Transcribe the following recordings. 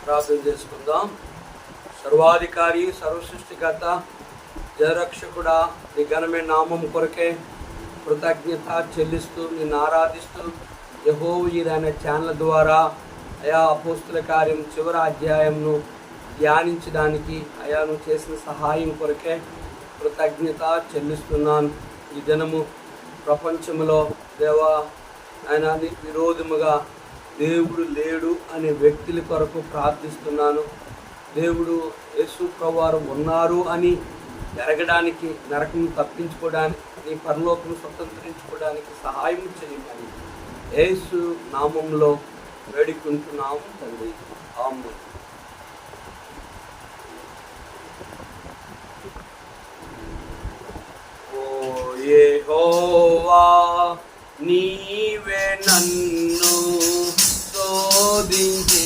ప్రార్థన చేసుకుందాం. సర్వాధికారి, సర్వసృష్టికర్త, జయరక్షకుడా, నీ ఘనమైన నామం కొరకే కృతజ్ఞత చెల్లిస్తూ నిన్ను ఆరాధిస్తూ యెహోవా అనే ఛానల్ ద్వారా అయా అపోస్తుల కార్యం చివరి అధ్యాయంను ధ్యానించడానికి అయా నువ్వు చేసిన సహాయం కొరకే కృతజ్ఞత చెల్లిస్తున్నాను. ఈ దినము ప్రపంచంలో దేవా ఆయన విరోధముగా దేవుడు లేడు అనే వ్యక్తుల కొరకు ప్రార్థిస్తున్నాను. దేవుడు యేసు ప్రభువారు ఉన్నారు అని ఎరగడానికి, నరకం తప్పించుకోవడానికి, నీ పరలోకం స్వతంత్రించుకోవడానికి సహాయం చేయమని యేసు నామంలో వేడుకుంటున్నాము తండ్రి. ఆమేన్. ఓ యెహోవా, నీవే నన్ను శోధించి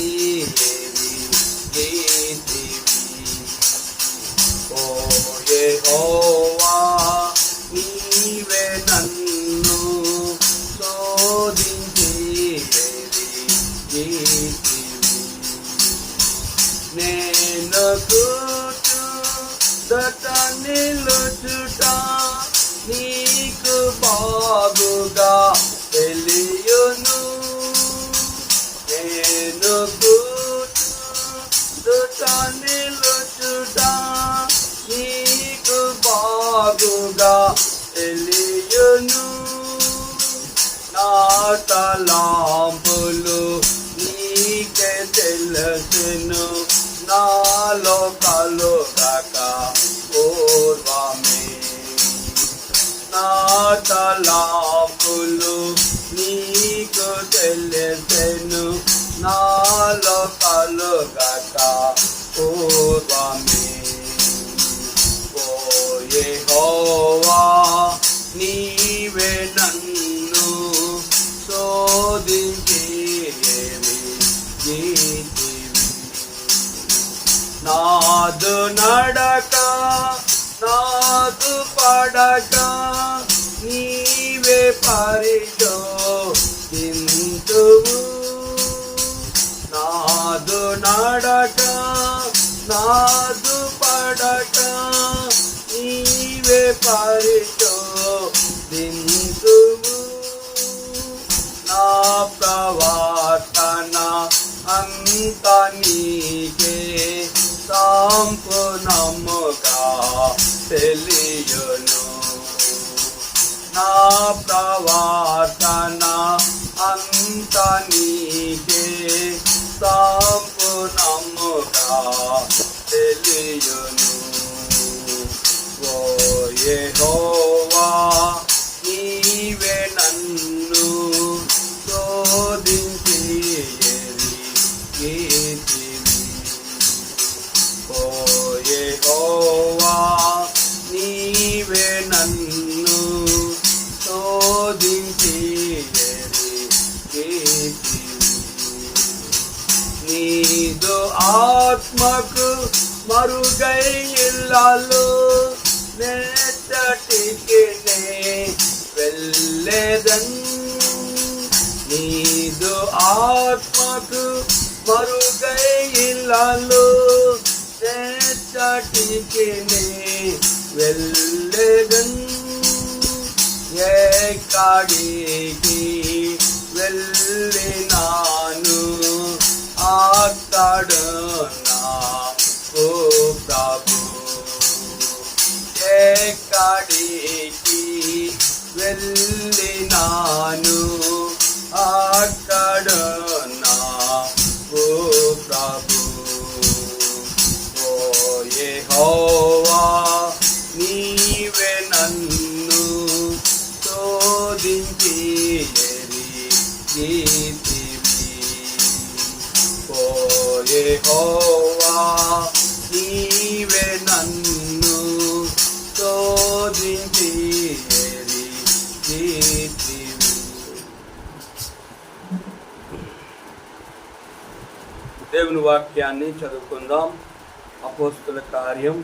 ఓ యెహోవా, నీవే నన్ను శోధించి నేను కూర్చుదట నిలుచుట నీకు బాగుగా తెలియును. నేను కూర్చుదట నిలుచుట నీకు బాగుగా తెలియును. నా తలంపులు నీకే తెలుసును, నాలో కలుగక పూర్వమే. నా తలంపులు నీకు తెలుసును, నాలో కలుగక పూర్వమే. ఓ యెహోవా, నీవే నన్ను శోధించి నాదు నడక నాదు పడక నీవే పరిశోధింతువు. నాదు నడక నాదు పడక నీవే పరిశోధింతువు. నా ప్రవర్తన అంత నీకే సంపూర్ణముగా తెలియును. నా ప్రవర్తన అంత నీకే సంపూర్ణముగా తెలియును. ఓ యెహోవా, నీవే నన్ను శోధించి ఓ యెహోవా, నీవే నన్ను శోధించి నీదు ఆత్మకు మరుగై ఇల్లాలు నెట్టటికి వెళ్ళేదన్. నీదు ఆత్మకు మరుగై ఇల్లాలు నెట్టటికి వెళ్ళేదన్. ఎక్కడికి వెళ్ళినాను అక్కడ నాకు ప్రభు. ఎక్కడికి వెళ్ళినాను అక్కడ నాకు ప్రభు. ఓ యెహోవా, నీవే నన్ను శోధించి ఓ యెహోవా, నీవే నన్ను శోధించి దేవుని వాక్యాన్ని చదువుకుందాం. అపోస్తుల కార్యం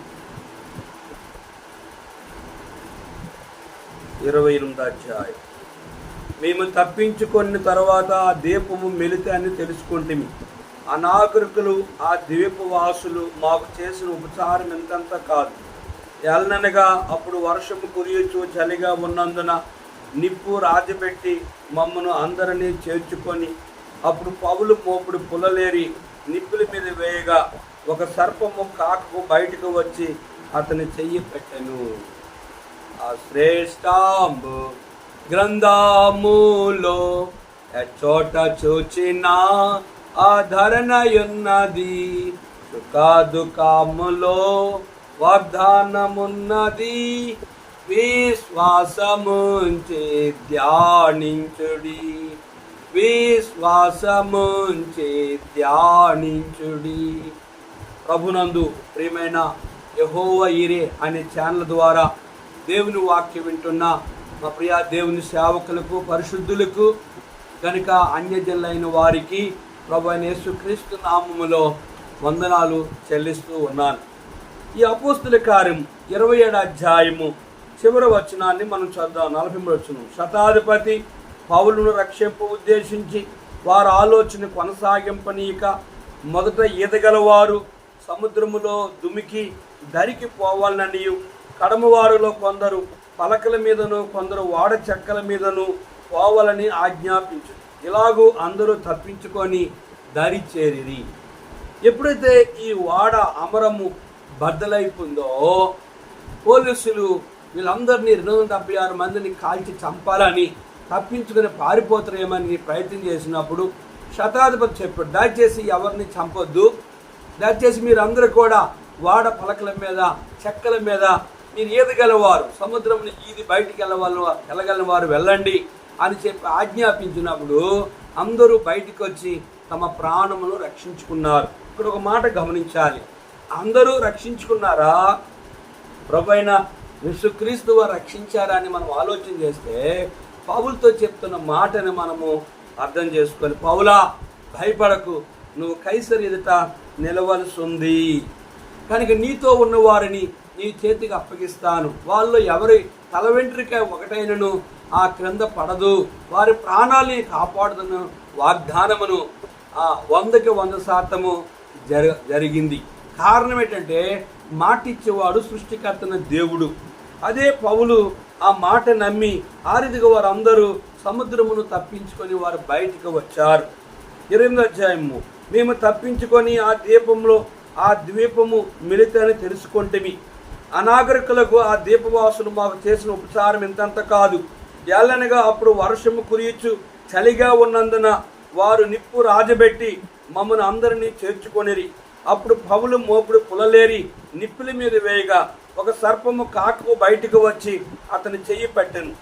28వ అధ్యాయం. మేము తప్పించుకున్న తర్వాత ఆ దీపము మెలితే అని తెలుసుకుంటుమి. అనాగరికులు ఆ ద్వీపవాసులు మాకు చేసిన ఉపచారం ఎంతంత కాదు. ఎలననగా అప్పుడు వర్షము కురియచ్చు, చలిగా ఉన్నందున నిప్పు రాజపెట్టి మమ్మను అందరినీ చేర్చుకొని, అప్పుడు పౌలు మోపుడు పులలేరి నిప్పుల మీద వేయగా ఒక సర్పము కాకకు బయటకు వచ్చి అతని చెయ్యి పెట్టెను. ఆ శ్రేష్ఠాంబు గ్రంథములో చోట చూచినా ఆధరణయున్నది, సుఖదుఖములో వాగ్దానమున్నది. విశ్వాసముంచి ధ్యానించుడి, విశ్వాసముంచి ధ్యానించుడి. ప్రభునందు ప్రియమైన యెహోవా ఈరే అనే ఛానల్ ద్వారా దేవుని వాక్యం వింటున్న మా ప్రియ దేవుని సేవకులకు, పరిశుద్ధులకు, కనుక అన్యజనులైన వారికి ప్రభు అయిన యేసుక్రీస్తు నామములో వందనాలు చెల్లిస్తూ ఉన్నాను. ఈ అపోస్తుల కార్యం 27వ అధ్యాయము చివరి వచనాన్ని మనం చదువుదాం. 43వ వచనం. శతాధిపతి పౌలును రక్షింపు ఉద్దేశించి వారి ఆలోచన కొనసాగింపనీయక మొదట ఈదగలవారు సముద్రములో దుమికి దరికి పోవాలనియు, కడమవారులో కొందరు పలకల మీదను కొందరు వాడ చెక్కల మీదను పోవాలని ఆజ్ఞాపించు. ఇలాగూ అందరూ తప్పించుకొని దరి చేరిరి. ఎప్పుడైతే ఈ వాడ అమరము బద్దలైపోయిందో పోలీసులు వీళ్ళందరినీ 276 మందిని కాల్చి చంపాలని తప్పించుకుని పారిపోతారేమని ప్రయత్నం చేసినప్పుడు శతాధిపతి చెప్పాడు, దయచేసి ఎవరిని చంపొద్దు, దయచేసి మీరందరూ కూడా వాడ పలకల మీద చెక్కల మీద మీరు ఈదగలవారు, సముద్రంలో ఈది బయటికి వెళ్ళగల వారు వెళ్ళండి అని చెప్పి ఆజ్ఞాపించినప్పుడు అందరూ బయటికి వచ్చి తమ ప్రాణమును రక్షించుకున్నారు. ఇక్కడ ఒక మాట గమనించాలి, అందరూ రక్షించుకున్నారా, ప్రభువైన యేసుక్రీస్తు వారు రక్షించారా అని మనం ఆలోచన చేస్తే పౌలుతో చెప్తున్న మాటని మనము అర్థం చేసుకోవాలి. పౌలా, భయపడకు, నువ్వు కైసరు ఎదుట నిలవలసి ఉంది, కనుక నీతో ఉన్న వారిని నీ చేతికి అప్పగిస్తాను, వాళ్ళు ఎవరి తల వెంట్రుక ఒకటైనను ఆ క్రింద పడదు, వారి ప్రాణాలని కాపాడుతున్న వాగ్దానమును 100కి 100% జరిగింది. కారణం ఏంటంటే మాట ఇచ్చేవాడు సృష్టికర్తన దేవుడు. అదే పౌలు ఆ మాట నమ్మి ఆరిదిగా వారందరూ సముద్రమును తప్పించుకొని వారు బయటికి వచ్చారు. 8వ అధ్యాయము. మేము తప్పించుకొని ఆ ద్వీపము మిలితని తెలుసుకుంటేమి, అనాగరికులకు ఆ ద్వీపవాసులు మాకు చేసిన ఉపచారం ఇంతంత కాదు. ఎల్లనగా అప్పుడు వర్షము కురియచ్చు, చలిగా ఉన్నందున వారు నిప్పు రాజబెట్టి మమ్మను అందరినీ చేర్చుకొనిరి. అప్పుడు పౌలు మోపుడు పులలేరి నిప్పుల మీద వేయగా ఒక సర్పము కాకకు బయటకు వచ్చి అతని చెయ్యి పెట్టెను.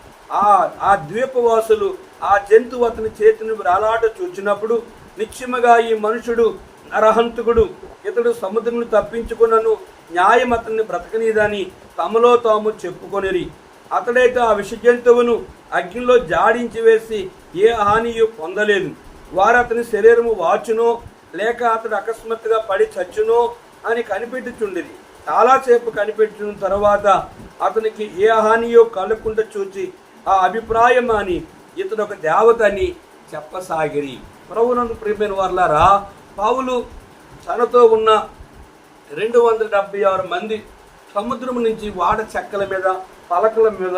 ఆ ద్వీపవాసులు ఆ జంతువు అతని చేతిని వేలాట చూచినప్పుడు నిశ్చయముగా ఈ మనుషుడు నరహంతకుడు, ఇతడు సముద్రమును తప్పించుకున్నను, న్యాయం అతన్ని బ్రతకనీదని తమలో తాము చెప్పుకొనిరి. అతడైతే ఆ విష జంతువును అగ్నిలో జాడించి వేసి ఏ హానియు పొందలేదు. వారు అతని శరీరము వాచునో లేక అతడు అకస్మాత్తుగా పడి చచ్చునో అని కనిపెట్టుచుండిరి. చాలాసేపు కనిపెట్టిన తర్వాత అతనికి ఏ హానియో కలగకుండా చూచి ఆ అభిప్రాయం అని ఇతడు ఒక దేవత అని చెప్పసాగిరి. ప్రభువునందు ప్రియమైన వారలారా, పౌలు తనతో ఉన్న 276 మంది సముద్రం నుంచి వాడ చెక్కల మీద పలకల మీద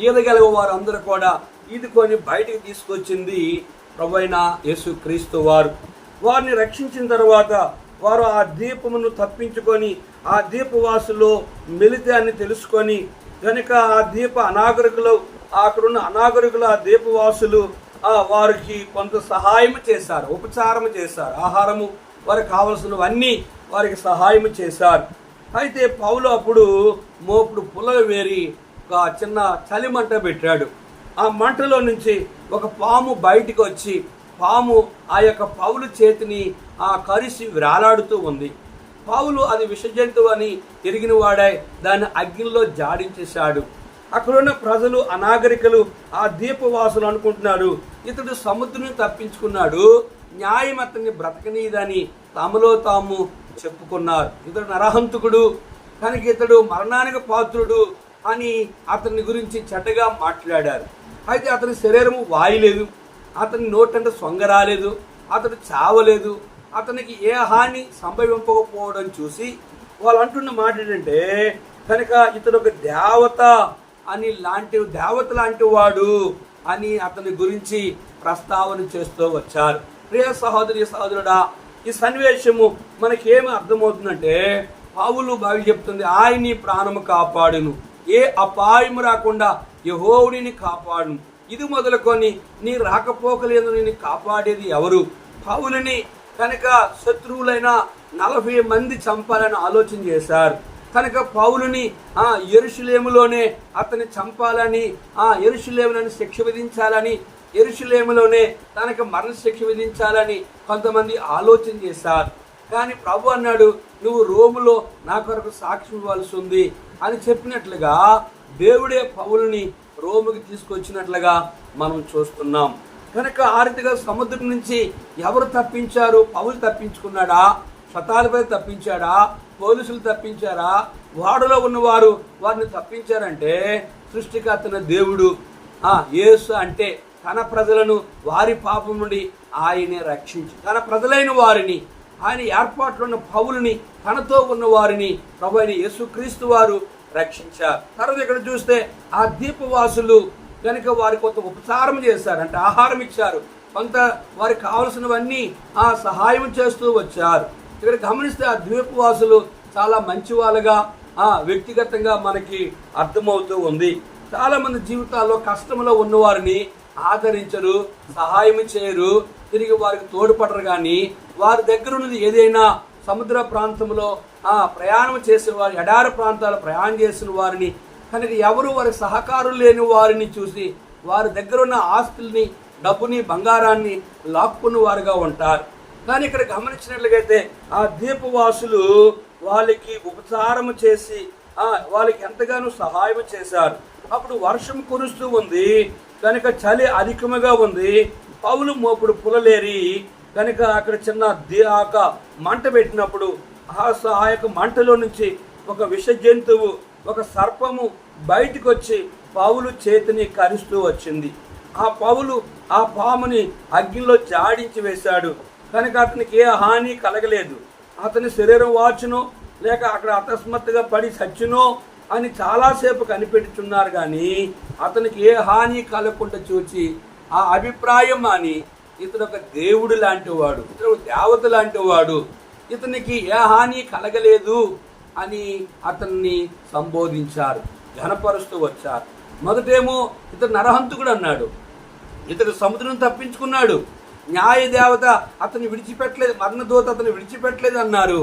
ఈదగలిగే వారందరూ కూడా ఈదుకొని బయటికి తీసుకొచ్చింది ప్రభువైన యేసుక్రీస్తు వారు. వారిని రక్షించిన తర్వాత వారు ఆ ద్వీపమును తప్పించుకొని ఆ ద్వీపవాసులో మెలితే అని తెలుసుకొని, కనుక ఆ ద్వీప అనాగరికులు అక్కడున్న అనాగరికులు ఆ ద్వీపవాసులు వారికి కొంత సహాయం చేశారు, ఉపచారం చేశారు, ఆహారము వారికి కావలసినవన్నీ వారికి సహాయం చేశారు. అయితే పౌలు అప్పుడు మోపుడు పుల్లలు వేరి ఒక చిన్న చలిమంట పెట్టాడు. ఆ మంటలో నుంచి ఒక పాము బయటికి వచ్చి పాము ఆ యొక్క పౌలు చేతిని కరిసి వేలాడుతూ ఉంది. పౌలు అది విషజంతువు అని ఎరిగిన వాడై దాన్ని అగ్నిలో జాడించేశాడు. అక్కడున్న ప్రజలు అనాగరికులు ఆ ద్వీపవాసులు అనుకుంటున్నాడు, ఇతడు సముద్రం తప్పించుకున్నాడు, న్యాయం అతన్ని బ్రతకనీదని తమలో తాము చెప్పుకున్నారు. ఇతడు నరహంతకుడు, కనుక ఇతడు మరణానికి పాత్రుడు అని అతని గురించి చెడ్డగా మాట్లాడారు. అయితే అతని శరీరము వాయలేదు, అతని నోటంటే సొంగ రాలేదు, అతడు చావలేదు, అతనికి ఏ హాని సంభవింపకపోవడం చూసి వాళ్ళు అంటున్న మాట ఏంటంటే, కనుక ఇతడు ఒక దేవత అని దేవత లాంటి వాడు అని అతని గురించి ప్రస్తావన చేస్తూ వచ్చారు. ప్రియ సహోదరి సహోదరుడా, ఈ సన్నివేశము మనకేమి అర్థమవుతుందంటే, పౌలు బావి చెప్తుంది, ఆయన్ని ప్రాణము కాపాడును, ఏ అపాయము రాకుండా యెహోవాని కాపాడును. ఇది మొదలుకొని నీ రాకపోకలేదు నేను కాపాడేది ఎవరు? పౌలుని కనుక శత్రువులైన 40 మంది చంపాలని ఆలోచన చేశారు. కనుక పౌలుని యెరూషలేములోనే అతన్ని చంపాలని, యెరూషలేములోనే శిక్ష విధించాలని, యెరూషలేములోనే తనకు మరణ శిక్ష విధించాలని కొంతమంది ఆలోచన చేశారు. కానీ ప్రభు అన్నాడు, నువ్వు రోములో నా కొరకు సాక్ష్యం ఇవ్వాల్సి ఉంది అని చెప్పినట్లుగా దేవుడే పౌలుని రోముకి తీసుకొచ్చినట్లుగా మనం చూస్తున్నాం. కనుక ఆ రీతిగా సముద్రం నుంచి ఎవరు తప్పించారు? పౌలు తప్పించుకున్నాడా? శతాధిపతి తప్పించాడా? పోలీసులు తప్పించారా? వాడలో ఉన్నవారు వారిని తప్పించారంటే సృష్టికర్తన దేవుడు యేసు అంటే తన ప్రజలను వారి పాపం నుండి ఆయనే రక్షించి, తన ప్రజలైన వారిని, ఆయన ఏర్పాట్లో ఉన్న పౌలుని, తనతో ఉన్న వారిని ప్రభు అయిన యేసుక్రీస్తు వారు రక్షించారు. తర్వాత ఇక్కడ చూస్తే ఆ ద్వీపవాసులు కనుక వారి కొంత ఉపచారం చేశారు, అంటే ఆహారం ఇచ్చారు, కొంత వారికి కావలసినవన్నీ సహాయం చేస్తూ వచ్చారు. ఇక్కడ గమనిస్తే ఆ ద్వీపవాసులు చాలా మంచి వాళ్ళుగా వ్యక్తిగతంగా మనకి అర్థమవుతూ ఉంది. చాలా మంది జీవితాల్లో కష్టంలో ఉన్నవారిని ఆదరించరు, సహాయం చేయరు, తిరిగి వారికి తోడ్పడరు. కానీ వారి దగ్గర ఉన్నది ఏదైనా సముద్ర ప్రాంతంలో ప్రయాణం చేసేవారు, ఎడారి ప్రాంతాల్లో ప్రయాణం చేసిన వారిని కనుక ఎవరు వారి సహకారం లేని వారిని చూసి వారి దగ్గర ఉన్న ఆస్తుల్ని, డబ్బుని, బంగారాన్ని లాక్కున్న వారుగా ఉంటారు. కానీ ఇక్కడ గమనించినట్లయితే ఆ ద్వీపవాసులు వాళ్ళకి ఉపచారం చేసి వాళ్ళకి ఎంతగానో సహాయం చేశారు. అప్పుడు వర్షం కురుస్తూ ఉంది కనుక చలి అధికముగా ఉంది. పౌలు మోపుడు పులలేరి కనుక అక్కడ చిన్న మంట పెట్టినప్పుడు ఆ యొక్క మంటలో నుంచి ఒక విష జంతువు, ఒక సర్పము బయటకు వచ్చి పౌలు చేతిని కరుస్తూ వచ్చింది. ఆ పౌలు ఆ పాముని అగ్నిలో జాడించి వేశాడు. కనుక అతనికి ఏ హాని కలగలేదు. అతని శరీరం వాచునో లేక అక్కడ అకస్మాత్తుగా పడి చచ్చునో అని చాలాసేపు కనిపెట్టుచున్నారు. కానీ అతనికి ఏ హాని కలగకుండా చూచి ఆ అభిప్రాయం అని ఇతను ఒక దేవుడు లాంటి వాడు, ఇతను దేవత లాంటి వాడు, ఇతనికి ఏ హాని కలగలేదు అని అతన్ని సంబోధించారు, ఘనపరుస్తూ వచ్చారు. మొదటేమో ఇతను నరహంతకుడు అన్నాడు, ఇతడు సముద్రం తప్పించుకున్నాడు, న్యాయ దేవత అతన్ని విడిచిపెట్టలేదు, మరణదూత అతన్ని విడిచిపెట్టలేదు అన్నారు.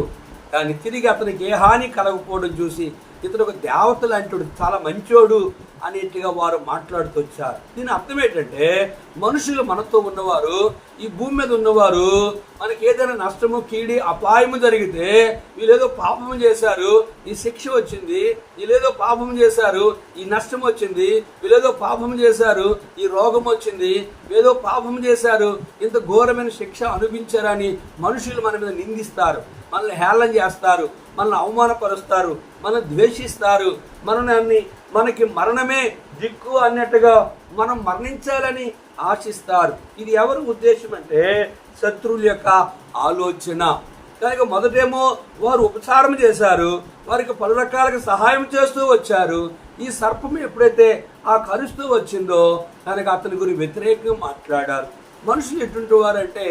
కానీ తిరిగి అతనికి ఏ హాని కలగకపోవడం చూసి ఇతడు ఒక దేవత లాంటి చాలా మంచోడు అనేట్టుగా వారు మాట్లాడుతూ వచ్చారు. దీని అర్థం ఏంటంటే, మనుషులు మనతో ఉన్నవారు, ఈ భూమి మీద ఉన్నవారు మనకి ఏదైనా నష్టము, కీడి, అపాయము జరిగితే వీళ్ళేదో పాపము చేశారు, ఈ శిక్ష వచ్చింది, వీళ్ళేదో పాపం చేశారు, ఈ నష్టం వచ్చింది, వీళ్ళేదో పాపం చేశారు, ఈ రోగం వచ్చింది, ఏదో పాపం చేశారు, ఇంత ఘోరమైన శిక్ష అనుభవించారని మనుషులు మన మీద నిందిస్తారు, మనల్ని హేళన చేస్తారు, మనల్ని అవమానపరుస్తారు, మనల్ని ద్వేషిస్తారు, మనకి మరణమే దిక్కు అన్నట్టుగా మనం మరణించాలని ఆశిస్తారు. ఇది ఎవరి ఉద్దేశం అంటే శత్రువుల యొక్క ఆలోచన. కనుక మొదటేమో వారు ఉపచారం చేశారు, వారికి పలు రకాలుగా సహాయం చేస్తూ వచ్చారు. ఈ సర్పం ఎప్పుడైతే కరుస్తూ వచ్చిందో కనుక అతని గురించి వ్యతిరేకంగా మాట్లాడారు. మనుషులు ఎటువంటి వారంటే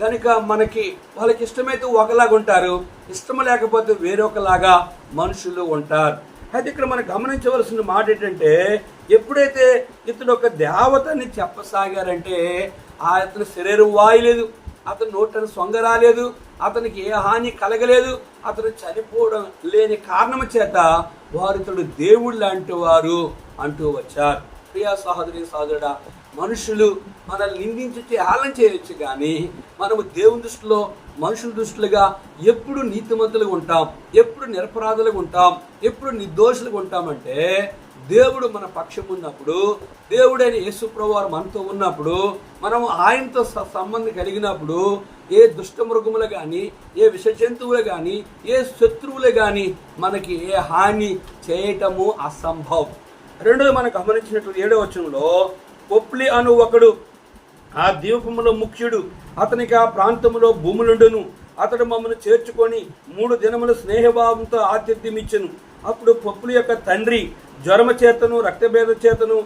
కనుక మనకి వాళ్ళకి ఇష్టమైతే ఒకలాగా ఉంటారు, ఇష్టం లేకపోతే వేరొకలాగా మనుషులు ఉంటారు. అయితే ఇక్కడ మనం గమనించవలసిన మాట ఏంటంటే, ఎప్పుడైతే ఇతడు ఒక దేవతని చెప్పసాగారంటే అతని శరీరం వాయలేదు, అతని నోటను సొంగ రాలేదు, అతనికి ఏ హాని కలగలేదు, అతను చనిపోవడం లేని కారణం చేత వారు ఇతడు దేవుడు లాంటి వారు అంటూ వచ్చారు. ప్రియ సహోదరి సహోదరుడా, మనుషులు మనల్ని నిందించి హేళన చేయొచ్చు, కానీ మనము దేవుని దృష్టిలో మనుషుల దృష్టిలుగా ఎప్పుడు నీతిమంతులుగా ఉంటాం, ఎప్పుడు నిరపరాధులుగా ఉంటాం, ఎప్పుడు నిర్దోషులుగా ఉంటామంటే దేవుడు మన పక్షం ఉన్నప్పుడు, దేవుడైన యేసు ప్రభువారు మనతో ఉన్నప్పుడు, మనం ఆయనతో సంబంధం కలిగినప్పుడు ఏ దుష్ట మృగములు కానీ, ఏ విష జంతువులు కానీ, ఏ శత్రువులు కానీ మనకి ఏ హాని చేయటము అసంభవం. రెండోది మనం గమనించినట్లు 7వ వచనంలో, పొప్లి అను ఒకడు ఆ ద్వీపములో ముఖ్యుడు, అతనికి ఆ ప్రాంతములో భూములుండును. అతడు మమ్మల్ని చేర్చుకొని 3 దినములు స్నేహభావంతో ఆతిథ్యం ఇచ్చెను. అప్పుడు పౌలు యొక్క తండ్రి జ్వరము చేతను రక్తభేద చేతను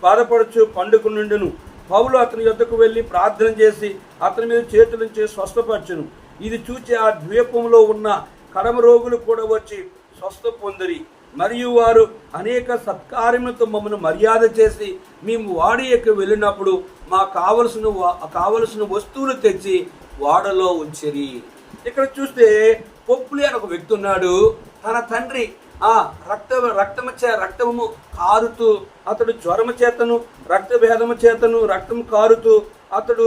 బాధపడుచు పండుకునుండును. పౌలు అతని యొద్దకు వెళ్ళి ప్రార్థన చేసి అతని మీద చేతులుంచి స్వస్థపరచును. ఇది చూచి ఆ ద్వీపంలో ఉన్న కడమ రోగులు కూడా వచ్చి స్వస్థ పొందిరి. మరియు వారు అనేక సత్కార్యములతో మమ్మల్ని మర్యాద చేసి మేము వాడికి వెళ్ళినప్పుడు మాకు కావలసిన వస్తువులు తెచ్చి వాడలో ఉంచిరి. ఇక్కడ చూస్తే పౌలు అని ఒక వ్యక్తి ఉన్నాడు. తన తండ్రి రక్తము కారుతూ, అతడు జ్వరము చేతను రక్తభేదము చేతను రక్తము కారుతూ అతడు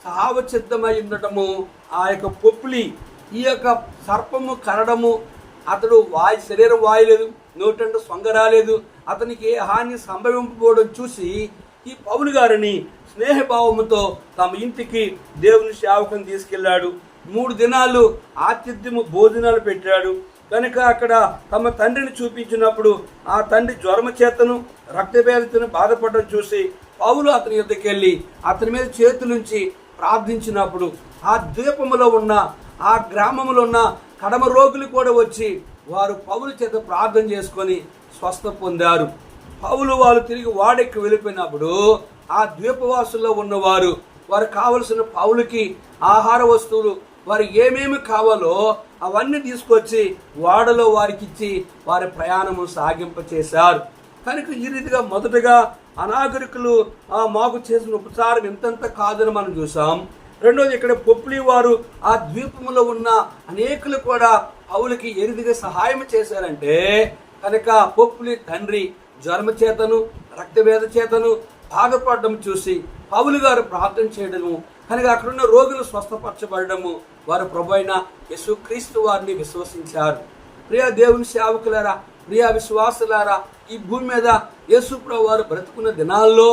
సావసిద్ధమై ఉండటము, ఆ యొక్క పౌలు ఈ యొక్క సర్పము కరడము, అతడు శరీరం వాయలేదు, నోటంటూ సొంగ రాలేదు, అతనికి ఏ హాని సంభవింపబోవడం చూసి ఈ పౌలు గారిని స్నేహభావముతో తమ ఇంటికి దేవుని సేవకుని తీసుకెళ్ళాడు. 3 దినాలు ఆతిథ్యము భోజనాలు పెట్టాడు. కనుక అక్కడ తమ తండ్రిని చూపించినప్పుడు ఆ తండ్రి జ్వరము చేతను రక్తభేదతను బాధపడడం చూసి పౌలు అతని యొద్దకు వెళ్ళి అతని మీద చేతులుంచి ప్రార్థించినప్పుడు ఆ ద్వీపములో ఉన్న ఆ గ్రామంలో ఉన్న కడమ రోగులు కూడా వచ్చి వారు పౌలు చేత ప్రార్థన చేసుకొని స్వస్థ పొందారు. పౌలు వాళ్ళు తిరిగి వాడెక్కి వెళ్ళిపోయినప్పుడు ఆ ద్వీపవాసుల్లో ఉన్నవారు వారు కావలసిన పౌలుకి ఆహార వస్తువులు, వారు ఏమేమి కావాలో అవన్నీ తీసుకొచ్చి వాడలో వారికి ఇచ్చి వారి ప్రయాణము సాగింపచేశారు. కనుక ఈ రీతిగా మొదటగా అనాగరికులు మాకు చేసిన ఉపచారం ఎంతంత కాదని మనం చూసాం. రెండోది ఇక్కడ పౌలు వారు ఆ ద్వీపంలో ఉన్న అనేకులు కూడా పౌలుకి ఏ రీతిగా సహాయం చేశారంటే, కనుక పౌలు తండ్రి జ్వరము చేతను రక్తభేద చేతను బాధపడడం చూసి పౌలు గారు ప్రార్థన చేయడము, కనుక అక్కడున్న రోగులు స్వస్థపరచబడము, వారు ప్రభువైన యేసుక్రీస్తు వారిని విశ్వసించారు. ప్రియ దేవుని సేవకులారా, ప్రియ విశ్వాసులారా, ఈ భూమి మీద యేసు ప్రభు వారు బ్రతుకున్న దినాల్లో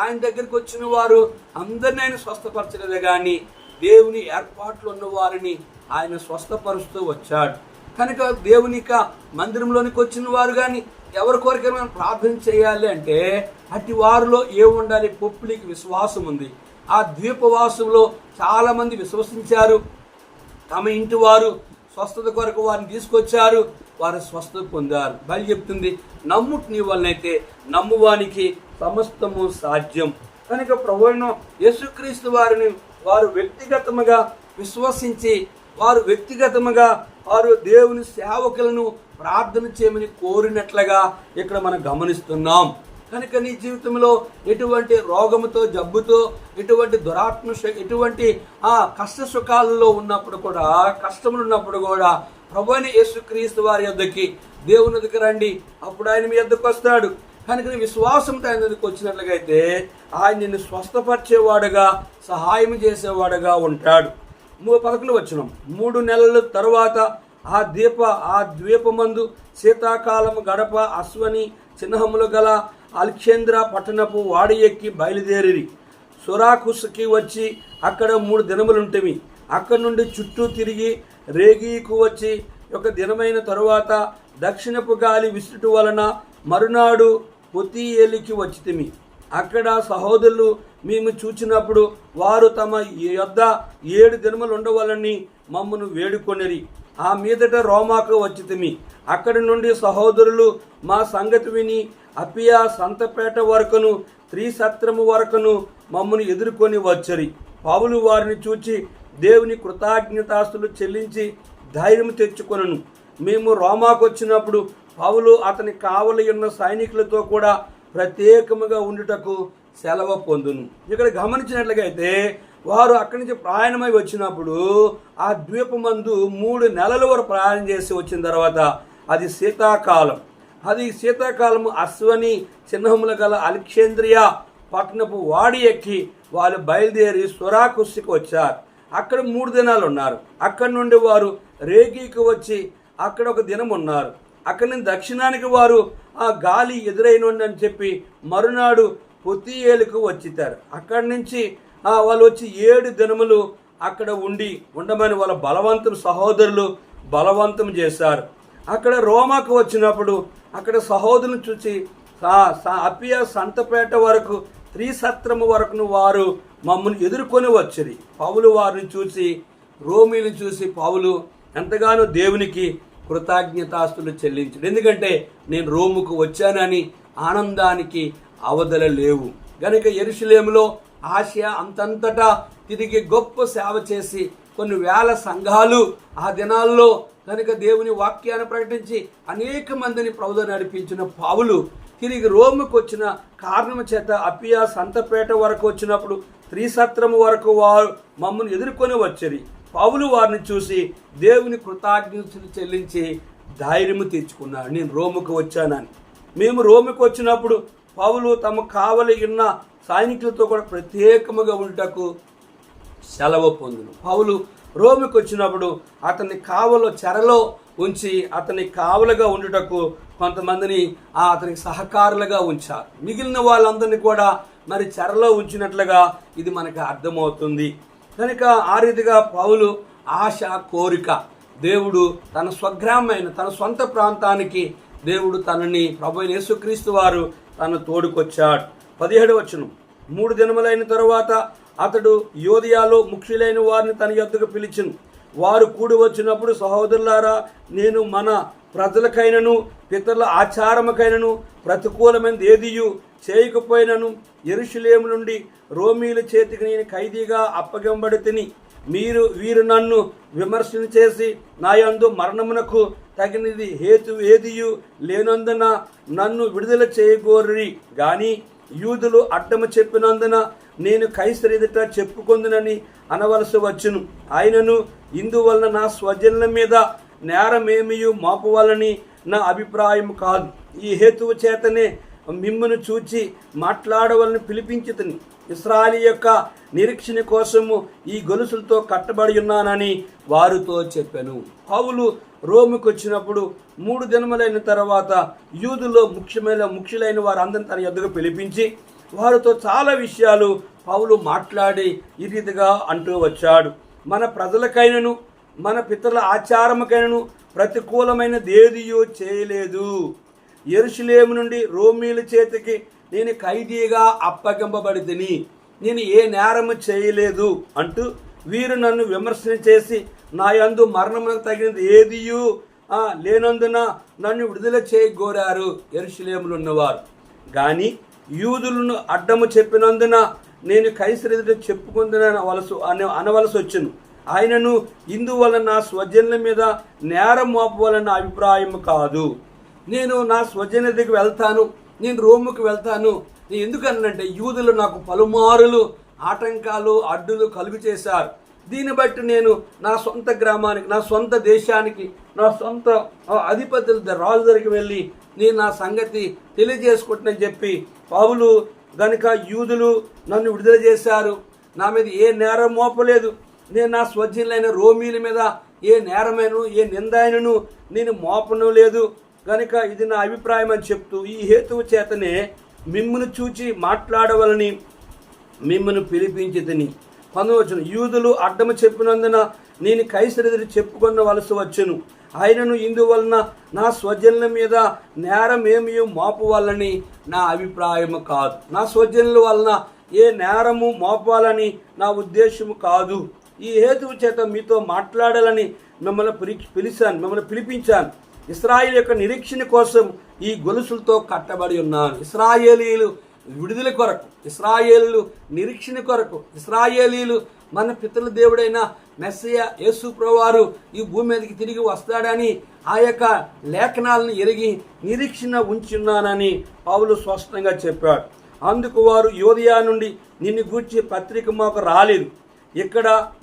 ఆయన దగ్గరికి వచ్చిన వారు అందరినీ ఆయన స్వస్థపరచలేదే కానీ దేవుని ఏర్పాట్లు ఉన్న వారిని ఆయన స్వస్థపరుస్తూ వచ్చాడు. కనుక దేవుని మందిరంలోనికి వచ్చిన వారు కానీ ఎవరి కోరికైనా మనం ప్రార్థన చేయాలి అంటే అట్టి వారిలో ఏముండాలి? పౌలుకి విశ్వాసం ఉంది. ఆ ద్వీపవాసంలో చాలా మంది విశ్వసించారు. తమ ఇంటి వారు స్వస్థత కొరకు వారిని తీసుకొచ్చారు, వారు స్వస్థత పొందారు. బైబిల్ చెప్తుంది, నమ్ముట నీ వలనైతే నమ్మువానికి సమస్తము సాధ్యం. కనుక ప్రభువైన యేసుక్రీస్తు వారిని వారు వ్యక్తిగతముగా విశ్వసించి వారు దేవుని సేవకులను ప్రార్థన చేయమని కోరినట్లుగా ఇక్కడ మనం గమనిస్తున్నాం. కనుక నీ జీవితంలో ఎటువంటి రోగముతో జబ్బుతో ఎటువంటి దురాత్మ ఎటువంటి కష్ట సుఖాలలో ఉన్నప్పుడు కూడా కష్టములు ఉన్నప్పుడు కూడా ప్రభువైన యేసుక్రీస్తు వారి యొద్దకి దేవుని యొద్దకు రండి, అప్పుడు ఆయన మీ యొద్దకు వస్తాడు. కనుక నీ విశ్వాసంతో ఆయన యొద్దకు వచ్చినట్లుగా అయితే ఆయన నిన్ను స్వస్థపరిచేవాడుగా సహాయం చేసేవాడుగా ఉంటాడు. 11 వచనం, 3 నెలల తరువాత ఆ ద్వీపమందు శీతాకాలము గడప అశ్వని చిహ్నములు గల అలెగ్జాంద్ర పట్టణపు వాడి ఎక్కి బయలుదేరి సురాకుస్కి వచ్చి అక్కడ 3 దినములుంటిమి. అక్కడి నుండి చుట్టూ తిరిగి రేగీకు వచ్చి 1 దినమైన తరువాత దక్షిణపు గాలి విసురుట వలన మరునాడు పొతియేలికి వచ్చితిమి. అక్కడ సహోదరులు మేము చూచినప్పుడు వారు తమ యొద్ద 7 దినములు ఉండవలని మమ్మను వేడుకొనిరి. ఆ మీదట రోమాకు వచ్చితిమి. అక్కడి నుండి సహోదరులు మా సంగతి విని అపియా సంతపేట వరకును త్రిసత్రము వరకును మమ్మను ఎదుర్కొని వచ్చరి. పౌలు వారిని చూచి దేవుని కృతజ్ఞతాస్తులు చెల్లించి ధైర్యం తెచ్చుకొనను. మేము రోమాకు వచ్చినప్పుడు పౌలు అతని కావలి ఉన్న సైనికులతో కూడా ప్రత్యేకముగా ఉండుటకు సెలవు పొందును. ఇక్కడ గమనించినట్లయితే వారు అక్కడి నుంచి ప్రయాణమై వచ్చినప్పుడు ఆ ద్వీపమందు 3 నెలల వరకు ప్రయాణం చేసి వచ్చిన తర్వాత అది శీతాకాలము అశ్వని చిహ్నములు గల అలెగ్జాంద్రియా పట్టణపు వాడి ఎక్కి వాళ్ళు బయలుదేరి సురాకుస్కి వచ్చారు. అక్కడ 3 దినాలు ఉన్నారు. అక్కడి నుండి వారు రేగీకి వచ్చి అక్కడ 1 దినం ఉన్నారు. అక్కడి నుంచి దక్షిణానికి వారు ఆ గాలి ఎదురైనండి అని చెప్పి మరునాడు పొతియేలుకు వచ్చితారు. అక్కడి నుంచి వాళ్ళు వచ్చి 7 దినములు అక్కడ ఉండమని వాళ్ళ సహోదరులు బలవంతం చేశారు. అక్కడ రోమాకు వచ్చినప్పుడు అక్కడ సహోదరులను చూసి అపియా సంతపేట వరకు త్రిసత్రము వరకును వారు మమ్మల్ని ఎదుర్కొని వచ్చిరి. పౌలు వారిని చూసి, రోమీని చూసి పౌలు ఎంతగానో దేవునికి కృతజ్ఞతాస్తులు చెల్లించాడు. ఎందుకంటే నేను రోముకు వచ్చానని ఆనందానికి అవధులు లేవు గనుక యెరూషలేములో ఆసియా అంతంతటా తిరిగి గొప్ప సేవ చేసి కొన్ని వేల సంఘాలు ఆ దినాల్లో కనుక దేవుని వాక్యాన్ని ప్రకటించి అనేక మందిని ప్రభువు నడిపించిన పౌలు తిరిగి రోముకు వచ్చిన కారణం చేత అపియా సంతపేట వరకు వచ్చినప్పుడు త్రిసత్రము వరకు వారు మమ్మల్ని ఎదుర్కొని వచ్చరి. పౌలు వారిని చూసి దేవుని కృతజ్ఞతలు చెల్లించి ధైర్యము తెచ్చుకున్నాడు, నేను రోముకు వచ్చానని. మేము రోముకు వచ్చినప్పుడు పౌలు తమ కావలి ఉన్న సైనికులతో కూడా ప్రత్యేకముగా ఉండటకు సెలవు పొందును. పౌలు రోముకు వచ్చినప్పుడు అతన్ని కావలో చెరలో ఉంచి అతని కావలుగా ఉండుటకు కొంతమందిని అతనికి సహకారులుగా ఉంచారు. మిగిలిన వాళ్ళందరినీ కూడా మరి చెరలో ఉంచినట్లుగా ఇది మనకు అర్థమవుతుంది. కనుక ఆ రీతిగా పౌలు ఆశ, కోరిక, దేవుడు తన స్వగ్రామైన తన సొంత ప్రాంతానికి దేవుడు తనని ప్రభువైన యేసుక్రీస్తు వారు తను తోడుకొచ్చాడు. 17వ వచనం, 3 దినములైన తరువాత అతడు యోదియాలో ముఖ్యులైన వారిని తన యొద్దకు పిలిచెను. వారు కూడి వచ్చినప్పుడు, సహోదరులారా, నేను మన ప్రజలకైనను పితరుల ఆచారముకైనను ప్రతికూలమైనది ఏదియు చేయకపోయినను యెరూషలేము నుండి రోమీల చేతికి నేను ఖైదీగా అప్పగింపబడి తిని వీరు నన్ను విమర్శన చేసి నా యందు మరణమునకు తగినది హేతు ఏదియు లేనందున నన్ను విడుదల చేయగోరి గాని యూదులు అడ్డము చెప్పినందున నేను కైసరు ఎదుట చెప్పుకొందునని అనవలసి వచ్చును. ఆయనను ఇందువలన నా స్వజనుల మీద నేరమేమియు మోపవాలని నా అభిప్రాయం కాదు. ఈ హేతువు చేతనే మిమ్మును చూచి మాట్లాడవాలని పిలిపించుతుని ఇశ్రాయేలు యొక్క నిరీక్షణ కోసము ఈ గొలుసులతో కట్టబడి ఉన్నానని వారితో చెప్పాను. పౌలు రోముకు వచ్చినప్పుడు 3 దినములైన తర్వాత యూదులో ముఖ్యులైన వారందరిని తన యొద్దకు పిలిపించి వారితో చాలా విషయాలు పౌలు మాట్లాడి ఈ రీతిగా అంటూ వచ్చాడు. మన ప్రజలకైనను మన పితరుల ఆచారముకైనను ప్రతికూలమైన దేదియో చేయలేదు. యెరూషలేము నుండి రోమీల చేతికి నేను ఖైదీగా అప్పగింపబడి తిని నేను ఏ నేరము చేయలేదు అంటూ వీరు నన్ను విమర్శన చేసి నా యందు మరణమునకు తగినది ఏదియు లేనందున నన్ను విడుదల చేయగోరారు యెరూషలేములో ఉన్నవారు. కానీ యూదులను అడ్డము చెప్పినందున నేను కైసరు ఎదుట చెప్పుకుందని అనవలసి వచ్చును. ఆయనను ఇందువలన నా స్వజనుల మీద నేరం మోపవలన అభిప్రాయం కాదు. నేను నా స్వజనుల దగ్గరికి వెళ్తాను, నేను రోముకు వెళ్తాను. నేను ఎందుకనంటే యూదులు నాకు పలుమారులు ఆటంకాలు అడ్డులు కలుగు చేశారు. దీన్ని బట్టి నేను నా సొంత గ్రామానికి, నా సొంత దేశానికి, నా సొంత అధిపతుల రాజు దగ్గరికి వెళ్ళి నేను నా సంగతి తెలియజేసుకుంటున్నానని చెప్పి పౌలు గనుక యూదులు నన్ను విడుదల చేశారు, నా మీద ఏ నేరం మోపలేదు, నేను నా స్వజనులైన రోమీల మీద ఏ నేరమైనను ఏ నిందాయనను నేను మోపను లేదు కనుక ఇది నా అభిప్రాయం అని చెప్తూ ఈ హేతువు చేతనే మిమ్మును చూచి మాట్లాడవలని మిమ్మల్ని పిలిపించి తిని 19 యూదులు అడ్డము చెప్పినందున నేను కైసరు ఎదుట చెప్పుకొనవలసి వచ్చును. ఆయనను ఇందువలన నా స్వజనుల మీద నేరం ఏమీ మోపవాలని నా అభిప్రాయము కాదు. నా స్వజనుల వలన ఏ నేరము మోపాలని నా ఉద్దేశము కాదు. ఈ హేతువు చేత మీతో మాట్లాడాలని మిమ్మల్ని పిలిపించాను. ఇశ్రాయేలు యొక్క నిరీక్షణ కోసం ఈ గొలుసులతో కట్టబడి ఉన్నాను. ఇశ్రాయేలీలు విడుదల కొరకు, ఇశ్రాయేలు నిరీక్షణ కొరకు, ఇశ్రాయేలీలు మన పితరుల దేవుడైన మెస్సయ యేసు ప్రభువారు ఈ భూమి మీదకి తిరిగి వస్తాడని ఆ యొక్క లేఖనాలను ఎరిగి నిరీక్షణ ఉంచున్నానని పౌలు స్పష్టంగా చెప్పాడు. అందుకు వారు యోదియా నుండి నిన్ను గూర్చి పత్రిక మాకు రాలేదు,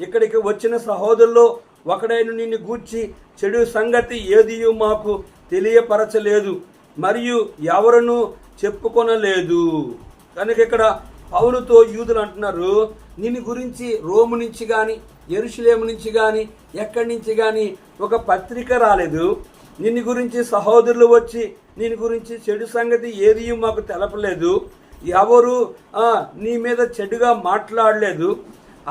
ఇక్కడికి వచ్చిన సహోదరుల్లో ఒకడైన నిన్ను గూర్చి చెడు సంగతి ఏదియూ మాకు తెలియపరచలేదు మరియు ఎవరునూ చెప్పుకొనలేదు. కనుక ఇక్కడ పౌలుతో యూదులు అంటున్నారు, నిన్ను గురించి రోము నుంచి కానీ యెరూషలేము నుంచి కానీ ఎక్కడి నుంచి కానీ ఒక పత్రిక రాలేదు. నిన్ను గురించి సహోదరులు వచ్చి నిన్ను గురించి చెడు సంగతి ఏది మాకు తెలపలేదు. ఎవరు నీ మీద చెడుగా మాట్లాడలేదు.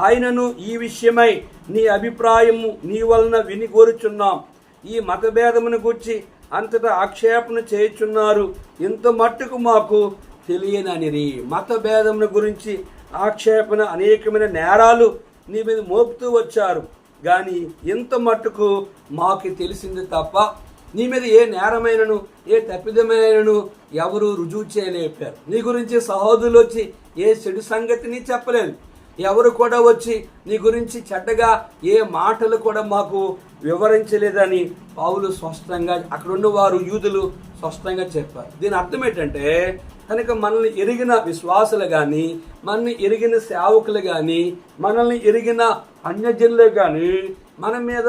ఆయనను ఈ విషయమై నీ అభిప్రాయము నీ వలన విని కోరుచున్నాం. ఈ మతభేదమును గురించి అంతటా ఆక్షేపణ చేయుచున్నారు, ఇంత మట్టుకు మాకు తెలియననిరి. మతభేదమును గురించి ఆక్షేపణ అనేకమైన నేరాలు నీ మీద మోపుతూ వచ్చారు. కానీ ఇంత మట్టుకు మాకు తెలిసింది తప్ప నీ మీద ఏ నేరమైనను ఏ తప్పిదమైనను ఎవరు రుజువు చేయలేపారు. నీ గురించి సహోదరులు వచ్చి ఏ చెడు సంగతిని చెప్పలేదు. ఎవరు కూడా వచ్చి నీ గురించి చెడ్డగా ఏ మాటలు కూడా మాకు వివరించలేదని పౌలు స్పష్టంగా అక్కడున్న వారు యూదులు స్పష్టంగా చెప్పారు. దీని అర్థం ఏంటంటే కనుక మనల్ని ఎరిగిన విశ్వాసులు కానీ, మనల్ని ఎరిగిన సేవకులు కానీ, మనల్ని ఎరిగిన అన్యజనులు కానీ మన మీద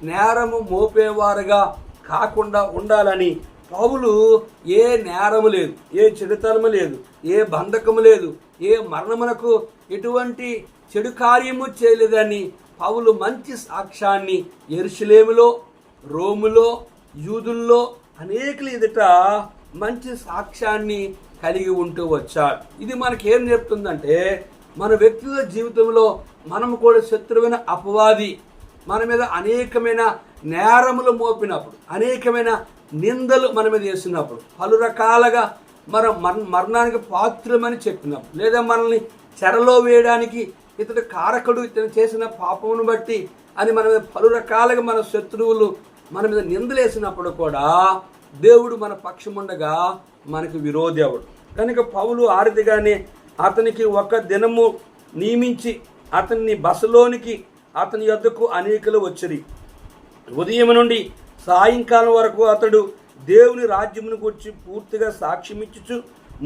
నేరము మోపేవారుగా కాకుండా ఉండాలని పౌలు ఏ నేరము లేదు, ఏ చెడుతనము లేదు, ఏ బంధకము లేదు, ఏ మరణమునకు ఎటువంటి చెడు కార్యము చేయలేదని పౌలు మంచి సాక్ష్యాన్ని యెరూషలేములో, రోములో, యూదుల్లో అనేకుల ఎదుట మంచి సాక్ష్యాన్ని కలిగి ఉంటూ వచ్చాడు. ఇది మనకేం చెప్తుందంటే మన వ్యక్తిగత జీవితంలో మనము కూడా శత్రువైన అపవాది మన మీద అనేకమైన నేరములు మోపినప్పుడు, అనేకమైన నిందలు మన మీద వేసినప్పుడు, పలు రకాలుగా మరణానికి పాత్రమని చెప్పినప్పుడు, లేదా మనల్ని చెరలో వేయడానికి ఇతడు కారకుడు, ఇతను చేసిన పాపమును బట్టి అని మన మీద పలు రకాలుగా మన శత్రువులు మన మీద నిందలేసినప్పుడు కూడా దేవుడు మన పక్షముండగా మనకు విరోధి అవడు. కనుక పౌలు ఆరిదిగానే అతనికి ఒక దినము నియమించి అతన్ని బసలోనికి అతని యొద్దకు అనేకులు వచ్చిరి. ఉదయం నుండి సాయంకాలం వరకు అతడు దేవుని రాజ్యమును గురించి పూర్తిగా సాక్ష్యమిచ్చుచు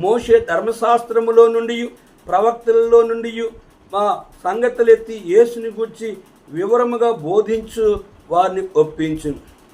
మోషే ధర్మశాస్త్రములో నుండి ప్రవక్తలలో నుండి మా సంగతులెత్తి యేసుని గురించి వివరముగా బోధించు వారిని ఒప్పించు.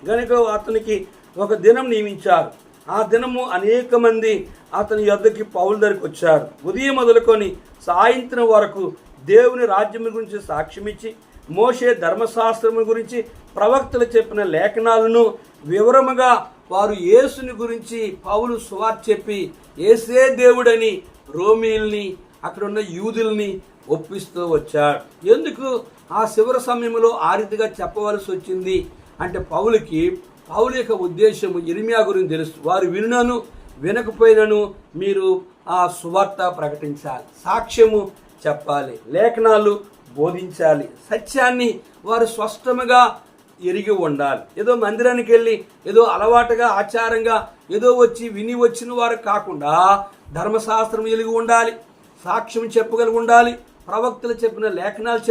కనుక అతనికి ఒక దినం నియమించారు. ఆ దినము అనేక మంది అతని యొద్దకి పౌలు దగ్గరికి వచ్చారు. ఉదయం మొదలుకొని సాయంత్రం వరకు దేవుని రాజ్యం గురించి సాక్ష్యమిచ్చి మోషే ధర్మశాస్త్రము గురించి ప్రవక్తలు చెప్పిన లేఖనాలను వివరముగా వారు యేసుని గురించి పౌలు సువార్త చెప్పి యేసే దేవుడని రోమీల్ని అక్కడున్న యూదుల్ని ఒప్పిస్తూ వచ్చాడు. ఎందుకు ఆ శివర సమయంలో ఆ రీతిగా చెప్పవలసి వచ్చింది అంటే పౌలు యొక్క ఉద్దేశము ఇర్మియా గురించి తెలుసు. వారు వినునను వినకపోయినను మీరు ఆ సువార్త ప్రకటించాలి, సాక్ష్యము చెప్పాలి, లేఖనాలు బోధించాలి, సత్యాన్ని వారు స్పష్టముగా ఎరిగి ఉండాలి. ఏదో మందిరానికి వెళ్ళి ఏదో అలవాటుగా ఆచారంగా ఏదో వచ్చి విని వచ్చిన వారు కాకుండా ధర్మశాస్త్రం ఎలిగి ఉండాలి, సాక్ష్యం చెప్పగలిగి ఉండాలి, ప్రవక్తలు చెప్పిన లేఖనాలు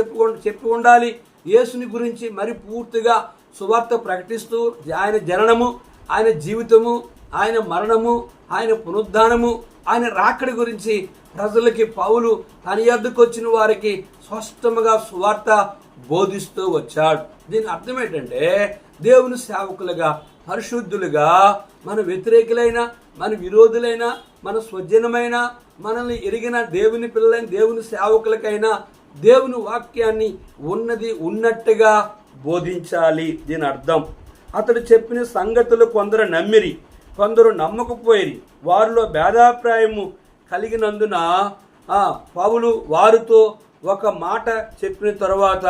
చెప్పి ఉండాలి, యేసుని గురించి మరి పూర్తిగా సువార్త ప్రకటిస్తూ ఆయన జననము, ఆయన జీవితము, ఆయన మరణము, ఆయన పునరుద్ధానము, ఆయన రాకడి గురించి ప్రజలకి పౌలు తన యొద్దకు వచ్చిన వారికి స్పష్టముగా సువార్త బోధిస్తూ వచ్చాడు. దీని అర్థం ఏంటంటే దేవుని సేవకులుగా, పరిశుద్ధులుగా, మన వ్యతిరేకులైన, మన విరోధులైన, మన స్వజనమైన, మనల్ని ఎరిగిన దేవుని పిల్లలైన దేవుని సేవకులకైనా దేవుని వాక్యాన్ని ఉన్నది ఉన్నట్టుగా బోధించాలి. దీని అర్థం అతడు చెప్పిన సంగతులు కొందరు నమ్మిరి, కొందరు నమ్మకపోయిరి. వారిలో భేదాభిప్రాయము కలిగినందున పౌలు వారితో ఒక మాట చెప్పిన తర్వాత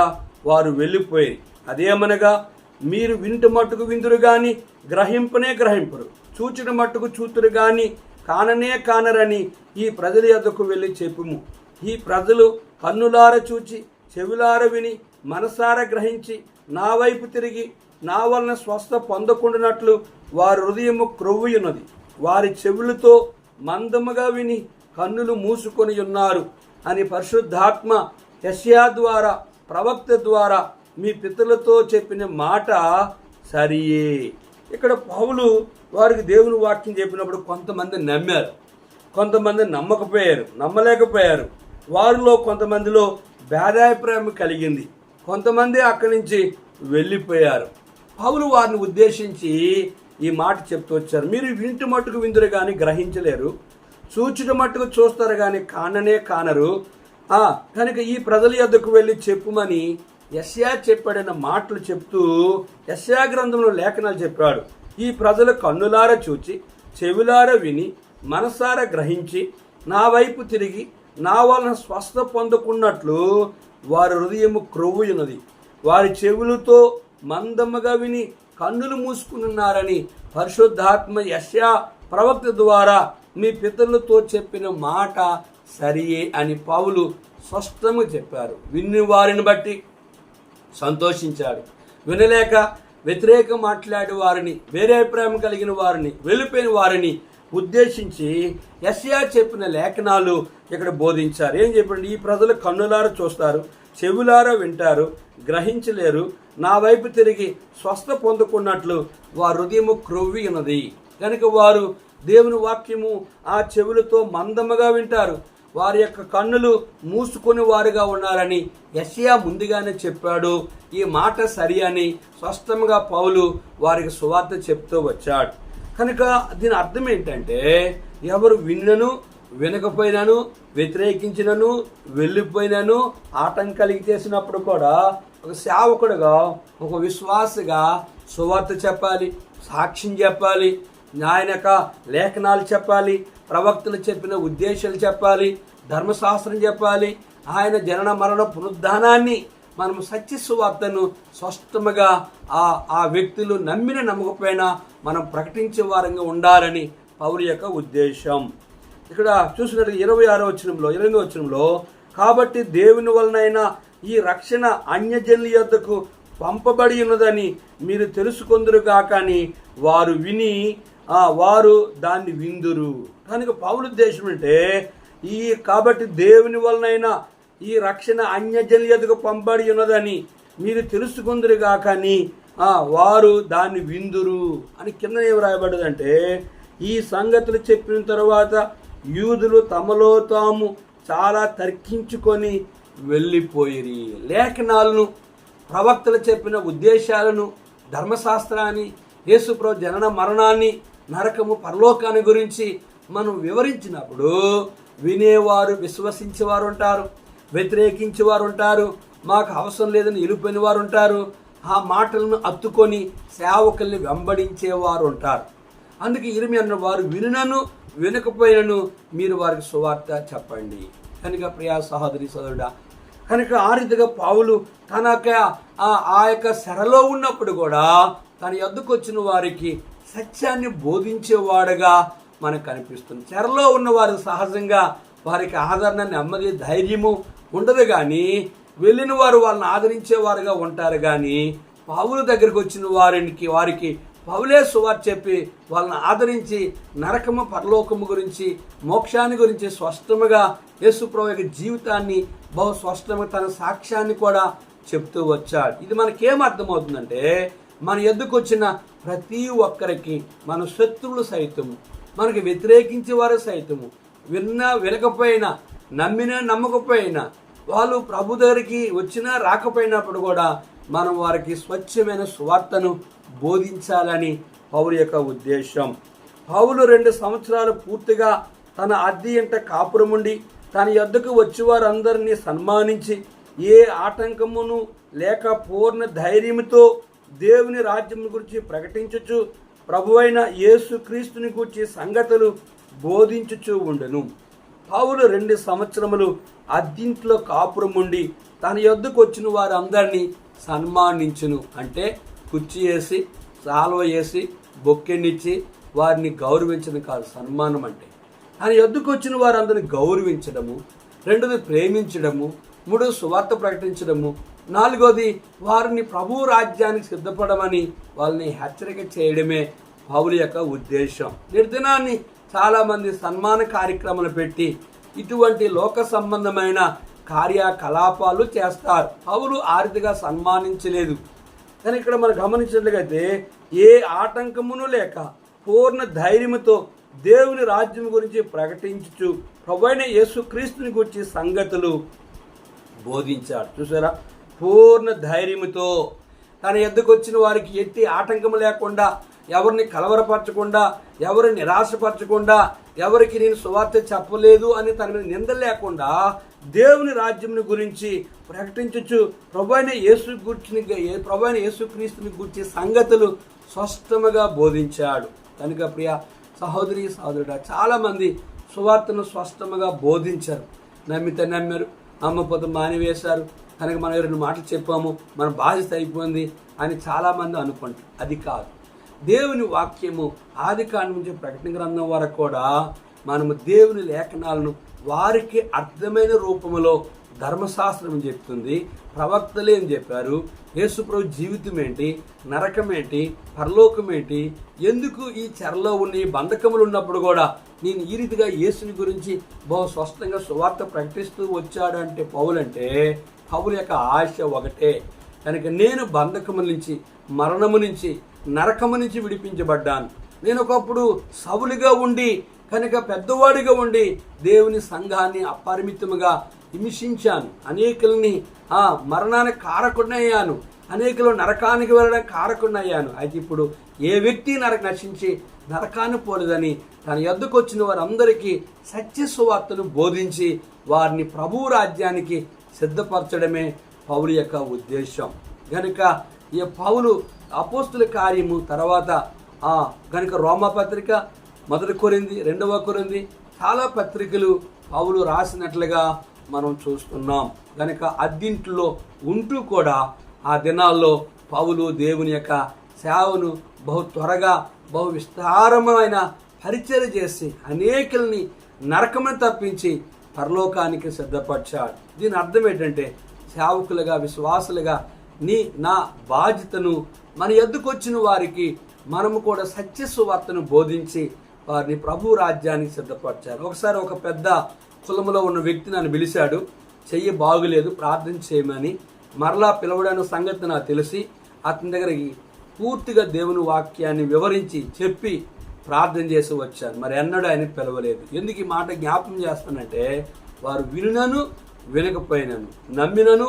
వారు వెళ్ళిపోయి, అదేమనగా మీరు వింటు మట్టుకు విందురు గాని గ్రహింపనే గ్రహింపరు, చూచిన మట్టుకు చూతురు గాని కాననే కానరని ఈ ప్రజల యొద్దకు వెళ్ళి చెప్పుము. ఈ ప్రజలు కన్నులార చూచి చెవులార విని మనసార గ్రహించి నా వైపు తిరిగి నా వలన స్వస్థ పొందకుండానట్లు వారి హృదయము క్రొవ్వుయున్నది. వారి చెవులతో మందముగా విని కన్నులు మూసుకొని ఉన్నారు అని పరిశుద్ధాత్మ యెషయా ద్వారా ప్రవక్త ద్వారా మీ పితరులతో చెప్పిన మాట సరియే. ఇక్కడ పౌలు వారికి దేవుని వాక్యం చెప్పినప్పుడు కొంతమంది నమ్మారు, కొంతమంది నమ్మలేకపోయారు. వారిలో కొంతమందిలో భేదాభిప్రాయం కలిగింది, కొంతమంది అక్కడి నుంచి వెళ్ళిపోయారు. పౌలు వారిని ఉద్దేశించి ఈ మాట చెప్తూ వచ్చారు, మీరు వింటు మట్టుకు విందురు కానీ గ్రహించలేరు, చూచుట మట్టుకు చూస్తారు కానీ కాననే కానరు. కనుక ఈ ప్రజల యొద్దకు వెళ్ళి చెప్పుమని యెషయా చెప్పాడన్న మాటలు చెప్తూ యెషయా గ్రంథంలో లేఖనాలు చెప్పాడు. ఈ ప్రజలు కన్నులార చూచి చెవులార విని మనసార గ్రహించి నా వైపు తిరిగి నా వలన స్వస్థ పొందుకున్నట్లు వారి హృదయము క్రొవ్వుయున్నది, వారి చెవులతో మందముగా విని కన్నులు మూసుకున్నారని పరిశుద్ధాత్మ యెషయా ప్రవక్త ద్వారా మీ పితరులతో చెప్పిన మాట సరియే అని పౌలు స్పష్టంగా చెప్పారు. విని వారిని బట్టి సంతోషించాడు. వినలేక వ్యతిరేకం మాట్లాడే వారిని, వేరే అభిప్రాయం కలిగిన వారిని, వెళ్ళిపోయిన వారిని ఉద్దేశించి యెషయా చెప్పిన లేఖనాలు ఇక్కడ బోధించారు. ఏం చెప్పండి? ఈ ప్రజలు కన్నులారా చూస్తారు, చెవులారా వింటారు, గ్రహించలేరు, నా వైపు తిరిగి స్వస్థ పొందుకున్నట్లు వారి హృదయము క్రొవ్వి ఉన్నది. కనుక వారు దేవుని వాక్యము ఆ చెవులతో మందముగా వింటారు, వారి యొక్క కన్నులు మూసుకొని వారుగా ఉన్నారని యెషయా ముందుగానే చెప్పాడు. ఈ మాట సరి అని స్పష్టంగా పౌలు వారికి సువార్త చెప్తూ వచ్చాడు. కనుక దీని అర్థం ఏంటంటే, ఎవరు విన్నను వినకపోయినాను, వ్యతిరేకించినను, వెళ్ళిపోయినాను, ఆటంకం కలిగి చేసినప్పుడు కూడా ఒక సేవకుడుగా, ఒక విశ్వాసగా సువార్త చెప్పాలి, సాక్ష్యం చెప్పాలి, ఆయన యొక్క లేఖనాలు చెప్పాలి, ప్రవక్తలు చెప్పిన ఉద్దేశాలు చెప్పాలి, ధర్మశాస్త్రం చెప్పాలి, ఆయన జనన మరణ పునరుద్ధానాన్ని మనం సత్య సువార్తను స్పష్టముగా ఆ వ్యక్తులు నమ్మిన నమ్మకపోయినా మనం ప్రకటించే వారంగా ఉండాలని పౌలు యొక్క ఉద్దేశం. ఇక్కడ చూసినట్టు 26వ వచనంలో 28వ వచనంలో, కాబట్టి దేవుని వలనైనా ఈ రక్షణ అన్యజనుల యొద్దకు పంపబడి ఉన్నదని మీరు తెలుసుకొందురు గాకని వారు విని వారు దాన్ని విందురు. కనుక పౌలు ఉద్దేశం అంటే, కాబట్టి దేవుని వలనైనా ఈ రక్షణ అన్యజనుల యొద్దకు పంపబడి ఉన్నదని మీరు తెలుసుకుందరు గాకని వారు దాన్ని విందురు అని కింద ఏం రాయబడ్డదంటే, ఈ సంగతులు చెప్పిన తర్వాత యూదులు తమలో తాము చాలా తర్కించుకొని వెళ్ళిపోయిరి. లేఖనాలను, ప్రవక్తలు చెప్పిన ఉద్దేశాలను, ధర్మశాస్త్రాన్ని, యేసుప్రభు జనన మరణాన్ని, నరకము పరలోకాన్ని గురించి మనం వివరించినప్పుడు వినేవారు, విశ్వసించేవారు ఉంటారు, వ్యతిరేకించేవారు ఉంటారు, మాకు అవసరం లేదని వెళ్ళిపోయిన వారు ఉంటారు, ఆ మాటలను అత్తుకొని సేవకుల్ని వెంబడించేవారు ఉంటారు. అందుకే ఇర్మియా అన్న వారు వినను వినకపోయినను మీరు వారికి సువార్త చెప్పండి. కనుక ప్రియా సహోదరి సోదరుడా, కనుక ఆ రీతిగా పౌలు ఆ యొక్క శరలో ఉన్నప్పుడు కూడా తన యొద్దకు వచ్చిన వారికి సత్యాన్ని బోధించేవాడుగా మనకు కనిపిస్తుంది. చెరలో ఉన్నవారు సహజంగా వారికి ఆదరణ, నెమ్మది, ధైర్యము ఉండదు, కానీ వెళ్ళిన వారు వాళ్ళని ఆదరించేవారుగా ఉంటారు. కానీ పౌలు దగ్గరికి వచ్చిన వారికి పౌలే సువార్త చెప్పి వాళ్ళని ఆదరించి నరకము పరలోకము గురించి, మోక్షాన్ని గురించి స్పష్టముగా యేసుప్రభు యొక్క జీవితాన్ని బహు స్పష్టంగా తన సాక్ష్యాన్ని కూడా చెప్తూ వచ్చాడు. ఇది మనకేం అర్థమవుతుందంటే, మన ఎద్దుకు వచ్చిన ప్రతి ఒక్కరికి మన శత్రువులు సైతము, మనకి వ్యతిరేకించే వారు సైతము, వినకపోయినా, నమ్మినా నమ్మకపోయినా, వాళ్ళు ప్రభు దగ్గరికి వచ్చినా రాకపోయినప్పుడు కూడా మనం వారికి స్వచ్ఛమైన సువార్తను బోధించాలని పౌలు యొక్క ఉద్దేశం. పౌలు 2 సంవత్సరాలు పూర్తిగా తన అద్దె ఇంట కాపురముండి తన యొద్దకు వచ్చి వారందరినీ సన్మానించి ఏ ఆటంకమును లేక పూర్ణ ధైర్యముతో దేవుని రాజ్యం గురించి ప్రకటించుచు ప్రభువైన యేసు క్రీస్తుని గురించి సంగతులు బోధించుచూ ఉండెను. పౌలు 2 సంవత్సరములు అద్దింట్లో కాపురముండి తన యొద్దకు వచ్చిన వారందరినీ సన్మానించును. అంటే కుర్చీ వేసి, సాల్వ వేసి, బొక్కెనిచ్చి వారిని గౌరవించడం కాదు సన్మానం అంటే. తన యొద్దకు వచ్చిన వారందరినీ గౌరవించడము, 2ది ప్రేమించడము, 3 సువార్త ప్రకటించడము, 4ది వారిని ప్రభు రాజ్యానికి సిద్ధపడమని వాళ్ళని హెచ్చరిక చేయడమే పౌలు యొక్క ఉద్దేశం. నిర్దినాన్ని చాలామంది సన్మాన కార్యక్రమాలు పెట్టి ఇటువంటి లోక సంబంధమైన కార్యకలాపాలు చేస్తారు. పౌలు ఆర్థిగా సన్మానించలేదు. కానీ ఇక్కడ మనం గమనించినట్లయితే ఏ ఆటంకమును లేక పూర్ణ ధైర్యముతో దేవుని రాజ్యం గురించి ప్రకటించుచు ప్రభువైన యేసుక్రీస్తుని గురించి సంగతులు బోధించాడు. చూసారా, పూర్ణ ధైర్యముతో తన ఎద్దుకు వచ్చిన వారికి ఎట్టి ఆటంకం లేకుండా, ఎవరిని కలవరపరచకుండా, ఎవరిని నిరాశపరచకుండా, ఎవరికి నేను సువార్త చెప్పలేదు అని తన మీద నింద లేకుండా దేవుని రాజ్యం గురించి ప్రకటించచ్చు ప్రభువైన యేసుక్రీస్తుని గురించి సంగతులు స్పష్టముగా బోధించాడు. కనుక ప్రియ సహోదరి సహోదరుడా, చాలామంది సువార్తను స్పష్టముగా బోధించారు. నమ్మితే నమ్మారు, నమ్మకపోతే మానివేశారు. కనుక మనం 2 మాటలు చెప్పాము, మన బాధ్యత అయిపోయింది అని చాలామంది అనుకుంటారు. అది కాదు. దేవుని వాక్యము ఆదికాండం నుంచి ప్రకటన గ్రంథం వరకు కూడా మనము దేవుని లేఖనాలను వారికి అర్థమైన రూపంలో ధర్మశాస్త్రం చెప్తుంది, ప్రవక్తలు ఏం చెప్పారు, యేసుప్రభు జీవితం ఏంటి, నరకం ఏంటి, పరలోకం ఏంటి, ఎందుకు ఈ చెరలో ఉన్న ఈ బంధకములు ఉన్నప్పుడు కూడా నేను ఈ రీతిగా యేసుని గురించి బహు స్పష్టంగా సువార్త ప్రకటిస్తూ వచ్చాడు అంటే పౌలు యొక్క ఆశ ఒకటే. కనుక నేను బంధకము నుంచి, మరణము నుంచి, నరకము నుంచి విడిపించబడ్డాను. నేను ఒకప్పుడు సవులుగా ఉండి కనుక పెద్దవాడిగా ఉండి దేవుని సంఘాన్ని అపరిమితముగా హింసించాను, అనేకుల్ని మరణానికి కారకుడినయ్యాను, అనేకులు నరకానికి వెళ్ళడానికి కారకుడినయ్యాను. అయితే ఇప్పుడు ఏ వ్యక్తి నశించి నరకాన్ని పోలేదని తన యొద్దకు వచ్చిన వారందరికీ సత్య సువార్తను బోధించి వారిని ప్రభువు రాజ్యానికి సిద్ధపరచడమే పౌలు యొక్క ఉద్దేశం. కనుక ఈ పౌలు అపోస్తుల కార్యము తర్వాత కనుక రోమాపత్రిక, 1 కొరింథీ, 2 కొరింథీ చాలా పత్రికలు పౌలు రాసినట్లుగా మనం చూస్తున్నాం. కనుక అద్దింట్లో ఉంటూ కూడా ఆ దినాల్లో పౌలు దేవుని యొక్క సేవను బహు త్వరగా బహు విస్తారమైన పరిచర్య చేసి అనేకుల్ని నరకమని తప్పించి పరలోకానికి సిద్ధపరిచాడు. దీని అర్థం ఏంటంటే సేవకులుగా, విశ్వాసులుగా నా బాధ్యతను మన యొద్దకు వచ్చిన వారికి మనము కూడా సత్య సువార్తను బోధించి వారిని ప్రభు రాజ్యానికి సిద్ధపరిచారు. ఒకసారి ఒక పెద్ద కులంలో ఉన్న వ్యక్తి నన్ను పిలిచాడు, చెయ్యి బాగులేదు ప్రార్థన చేయమని. మరలా పిలవడానికి సంగతి నాకు తెలిసి అతని దగ్గరికి పూర్తిగా దేవుని వాక్యాన్ని వివరించి చెప్పి ప్రార్థన చేసి వచ్చాను. మరి ఎన్నడూ ఆయన పిలవలేదు. ఎందుకు ఈ మాట జ్ఞాపకం చేస్తానంటే వారు వినునను వినకపోయినను, నమ్మినను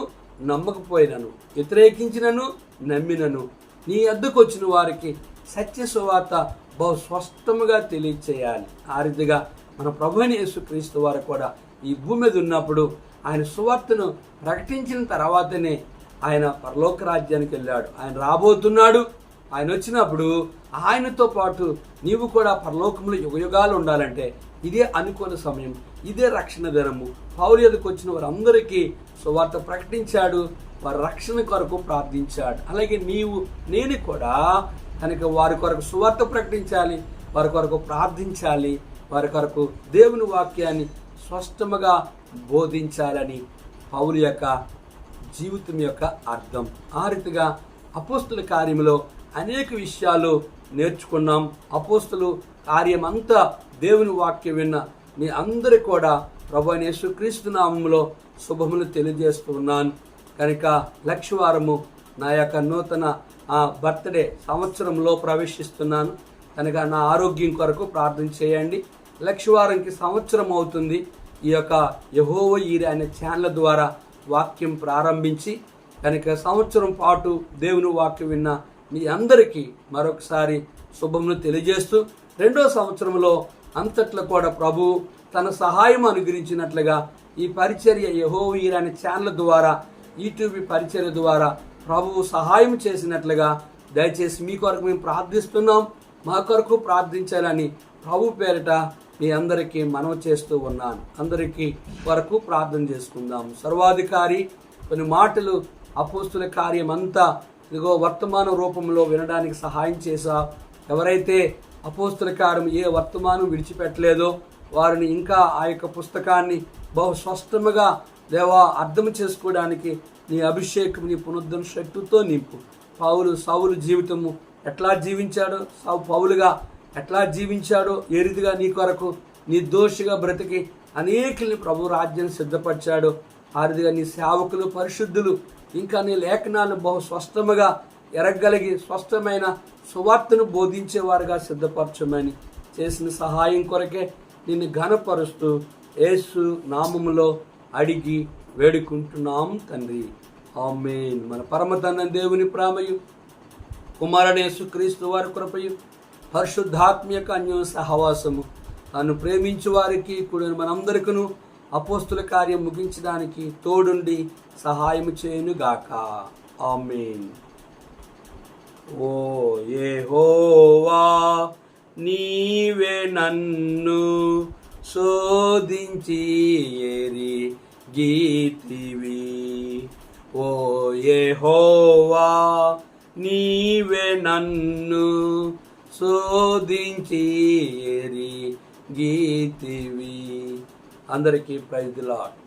నమ్మకపోయినను, వ్యతిరేకించినను నమ్మినను నీ వద్దకు వచ్చిన వారికి సత్య సువార్త బహు స్పష్టముగా తెలియచేయాలి. ఆ రీతిగా మన ప్రభువైన యేసుక్రీస్తు వారు కూడా ఈ భూమి మీద ఉన్నప్పుడు ఆయన సువార్తను ప్రకటించిన తర్వాతనే ఆయన పరలోక రాజ్యానికి వెళ్ళాడు. ఆయన రాబోతున్నాడు. ఆయన వచ్చినప్పుడు ఆయనతో పాటు నీవు కూడా పరలోకంలో యుగయుగాలు ఉండాలంటే ఇదే అనుకూల సమయం, ఇదే రక్షణ దినము. పౌలు ఎదుకు వచ్చిన వారందరికీ సువార్త ప్రకటించాడు, వారి రక్షణ కొరకు ప్రార్థించాడు. అలాగే నేను కూడా కనుక వారి కొరకు సువార్త ప్రకటించాలి, వారి కొరకు ప్రార్థించాలి, వారి కొరకు దేవుని వాక్యాన్ని స్పష్టముగా బోధించాలని పౌలు యొక్క జీవితం యొక్క అర్థం. ఆ రీతిగా అపోస్తుల కార్యములో అనేక విషయాలు నేర్చుకున్నాం. అపోస్తులు కార్యం అంతా దేవుని వాక్యం విన్న మీ అందరి కూడా ప్రభువైన యేసుక్రీస్తు నామములో శుభములు తెలియజేస్తూ ఉన్నాను. కనుక లక్షవారము నా యొక్క నూతన బర్త్డే సంవత్సరంలో ప్రవేశిస్తున్నాను. కనుక నా ఆరోగ్యం కొరకు ప్రార్థన చేయండి. లక్షవారంకి సంవత్సరం అవుతుంది. ఈ యొక్క యెహోవా ఈరే అనే ఛానల్ ద్వారా వాక్యం ప్రారంభించి కనుక సంవత్సరం పాటు దేవుని వాక్యం విన్న మీ అందరికీ మరొకసారి శుభములు తెలియజేస్తూ 2వ సంవత్సరంలో అంతట్లో కూడా ప్రభు తన సహాయం అనుగ్రహించినట్లుగా ఈ పరిచర్య యెహోవా ఈరే అనే ఛానల్ ద్వారా, యూట్యూబ్ పరిచర్య ద్వారా ప్రభువు సహాయం చేసినట్లుగా దయచేసి మీ కొరకు మేము ప్రార్థిస్తున్నాం. మా కొరకు ప్రార్థించాలని ప్రభు పేరిట మీ అందరికీ మనవి చేస్తూ ఉన్నాను. అందరికీ వరకు ప్రార్థన చేసుకుందాం. సర్వాధికారి కొన్ని మాటలు అపోస్తుల కార్యం అంతా ఇదిగో వర్తమాన రూపంలో వినడానికి సహాయం చేశా. ఎవరైతే అపోస్తుల కార్యం ఏ వర్తమానం విడిచిపెట్టలేదో వారిని ఇంకా ఆ యొక్క పుస్తకాన్ని బహు స్పష్టముగా దేవా అర్థం చేసుకోవడానికి నీ అభిషేకం, నీ పునరుద్ధరణ శక్తితో నింపు. సౌలు జీవితము ఎట్లా జీవించాడో, పౌలుగా ఎట్లా జీవించాడో, ఏ రీతిగా నీ కొరకు నిర్దోషిగా బ్రతికి అనేకుల్ని ప్రభు రాజ్యాన్ని సిద్ధపరిచాడో ఆ రీతిగా నీ సేవకులు, పరిశుద్ధులు ఇంకా నీ లేఖనాలను బహు స్పష్టముగా ఎరగలిగి స్పష్టమైన సువార్తను బోధించేవారుగా సిద్ధపరచమని చేసిన సహాయం కొరకే నిన్ను ఘనపరుస్తూ యేసు నామములో అడిగి వేడుకుంటున్నాం తండ్రి, ఆమేన్. మన పరమతండ్రి దేవుని ప్రేమయు, కుమారుడు యేసుక్రీస్తు వారి కృపయు, పరిశుద్ధాత్మ యొక్క అన్యోన్య సహవాసము తను ప్రేమించు వారికి కూడా మనందరికీ అపోస్తుల కార్యం ముగించడానికి తోడుండి సహాయం చేయను గాక. ఆమేన్. ఓ యెహోవా నీవే నన్ను శోధించి ఎరిగితివి. ఓ యెహోవా నీవే నన్ను శోధించి ఎరిగితివి. అందరికీ ప్రైజ్ ది లార్డ్.